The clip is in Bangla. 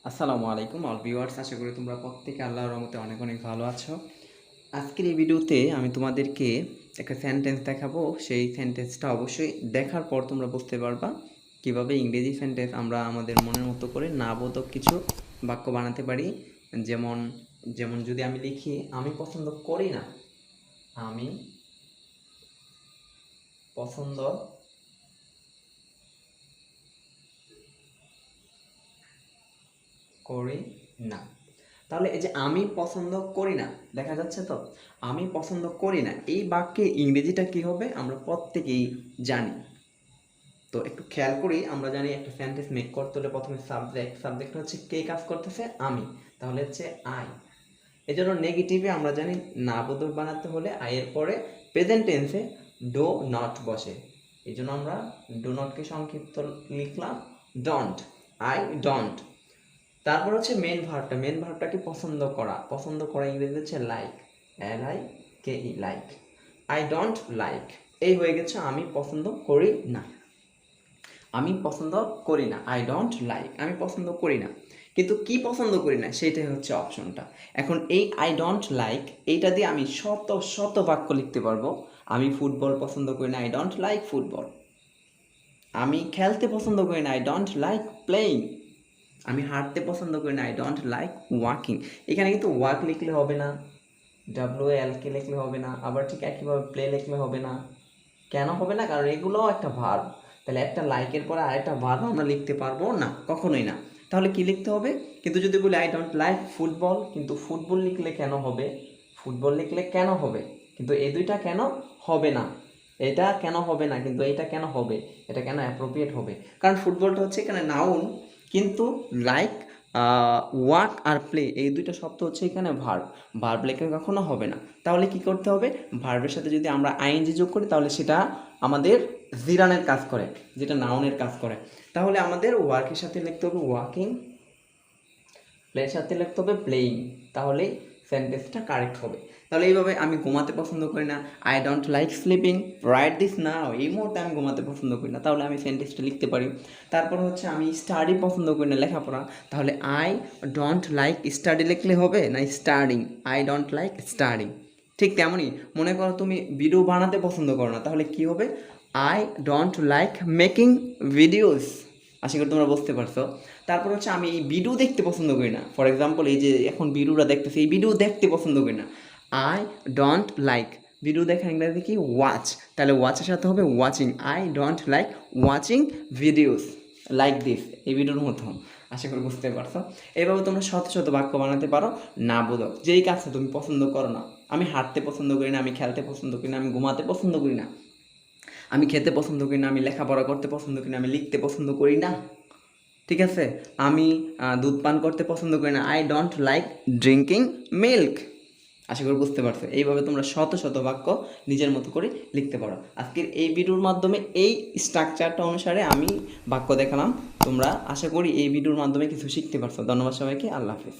আসসালামু আলাইকুম অল ভিউয়ার্স, আশা করি তোমরা প্রত্যেকে আল্লাহর রহমতে অনেক অনেক ভালো আছো। আজকের এই ভিডিওতে আমি তোমাদেরকে একটা সেন্টেন্স দেখাবো। সেই সেন্টেন্সটা অবশ্যই দেখার পর তোমরা বুঝতে পারবা কিভাবে ইংরেজি সেন্টেন্স আমরা আমাদের মনের মতো করে না বোধক কিছু বাক্য বানাতে পারি। যেমন যেমন যদি আমি লিখি আমি পছন্দ করি না, আমি পছন্দ করি না, তাহলে এই যে আমি পছন্দ করি না, দেখা যাচ্ছে তো আমি পছন্দ করি না, এই বাক্যে ইংরেজিটা কি হবে আমরা প্রত্যেকেই জানি। তো একটু খেয়াল করি, আমরা জানি একটা সেন্টেন্স মেক করতে হলে প্রথমে সাবজেক্ট হচ্ছে কে কাজ করতেছে, আমি, তাহলে হচ্ছে আই। এই জন্য নেগেটিভে আমরা জানি না বোধক বানাতে হলে আই এর পরে প্রেজেন্ট টেন্সে ডো নট বসে। এই জন্য আমরা ডো নটকে সংক্ষিপ্ত লিখলাম ডন্ট, আই ডন্ট। তারপর হচ্ছে মেন ভার্বটাকে পছন্দ করা ইংরেজি হচ্ছে like, LIKE, like. I don't like, এই হয়ে গেছে আমি পছন্দ করি না। আমি পছন্দ করি না, আই ডোন্ট লাইক, আমি পছন্দ করি না। কিন্তু কি পছন্দ করি না সেটাই হচ্ছে অপশনটা। এখন এই আই ডোন্ট লাইক এইটা দিয়ে আমি শত শত বাক্য লিখতে পারবো। আমি ফুটবল পছন্দ করি না, আই ডোন্ট লাইক ফুটবল। আমি খেলতে পছন্দ করি না, আই ডোন্ট লাইক প্লেইং। আমি হাঁটতে পছন্দ করি না, আই ডোন্ট লাইক ওয়াকিং। এখানে কিন্তু ওয়াক লিখলে হবে না, WALK লিখলে হবে না, আবার ঠিক একইভাবে প্লে লিখলে হবে না। কেন হবে না? কারণ এগুলোও একটা ভার্ব। তাহলে একটা লাইকের পরে আরেকটা ভার্ব আমরা লিখতে পারবো না, কখনোই না। তাহলে কি লিখতে হবে? কিন্তু যদি বলি আই ডোন্ট লাইক ফুটবল, কিন্তু ফুটবল লিখলে কেন হবে? ফুটবল লিখলে কেন হবে? কিন্তু এই দুইটা কেন হবে না? এটা কেন হবে না, কিন্তু এইটা কেন হবে? এটা কেন অ্যাপ্রোপ্রিয়েট হবে? কারণ ফুটবলটা হচ্ছে এখানে নাউন, কিন্তু লাইক, ওয়াক আর প্লে এই দুইটা শব্দ হচ্ছে এখানে ভার্ব লেখা কখনো হবে না। তাহলে কি করতে হবে? ভার্বের সাথে যদি আমরা আইএনজি যোগ করি তাহলে সেটা আমাদের জিরানের কাজ করে, যেটা নাউনের কাজ করে। তাহলে আমাদের ওয়ার্কের সাথে লিখতে হবে ওয়াকিং, প্লের সাথে লিখতে হবে প্লেইং, তাহলেই সেন্টেন্সটা কারেক্ট হবে। তাহলে এইভাবে আমি ঘুমাতে পছন্দ করি না, I don't like sleeping right this now, এই মুহূর্তে আমি ঘুমাতে পছন্দ করি না, তাহলে আমি সেন্টেন্সটা লিখতে পারি। তারপর হচ্ছে আমি স্টাডি পছন্দ করি না, লেখাপড়া, তাহলে আই ডোন্ট লাইক স্টাডি লিখলে হবে না studying, I don't like studying. ঠিক তেমনই মনে করো তুমি ভিডিও বানাতে পছন্দ করো না, তাহলে কি হবে? I don't like making videos. আশা করি তোমরা বুঝতে পারছো। তারপর হচ্ছে আমি এই ভিডিও দেখতে পছন্দ করি না, ফর এক্সাম্পল এই যে এখন ভিডিওটা দেখতেছি, এই ভিডিও দেখতে পছন্দ করি না, আই ডোন্ট লাইক। ভিডিও দেখা ইংরেজি কি? ওয়াচ, তাহলে ওয়াচের সাথে হবে watching, I don't like watching videos like this, এই ভিডিওর মতো। আশা করি বুঝতে পারছো। এইভাবে তোমরা শত শত বাক্য বানাতে পারো না বোধক, যেই কাজটা তুমি পছন্দ করো না। আমি হাঁটতে পছন্দ করি না, আমি খেলতে পছন্দ করি না, আমি ঘুমাতে পছন্দ করি না, আমি খেতে পছন্দ করি না, আমি লেখাপড়া করতে পছন্দ করি না, আমি লিখতে পছন্দ করি না। ঠিক আছে, আমি দুধ পান করতে পছন্দ করি না, I don't like drinking milk. আশা করি বুঝতে পারছো। এইভাবে তোমরা শত শত বাক্য নিজের মতো করে লিখতে পারো। আজকের এই ভিডিওর মাধ্যমে এই স্ট্রাকচারটা অনুসারে আমি বাক্য দেখালাম। তোমরা আশা করি এই ভিডিওর মাধ্যমে কিছু শিখতে পারছো। ধন্যবাদ সবাইকে, আল্লাহ হাফিজ।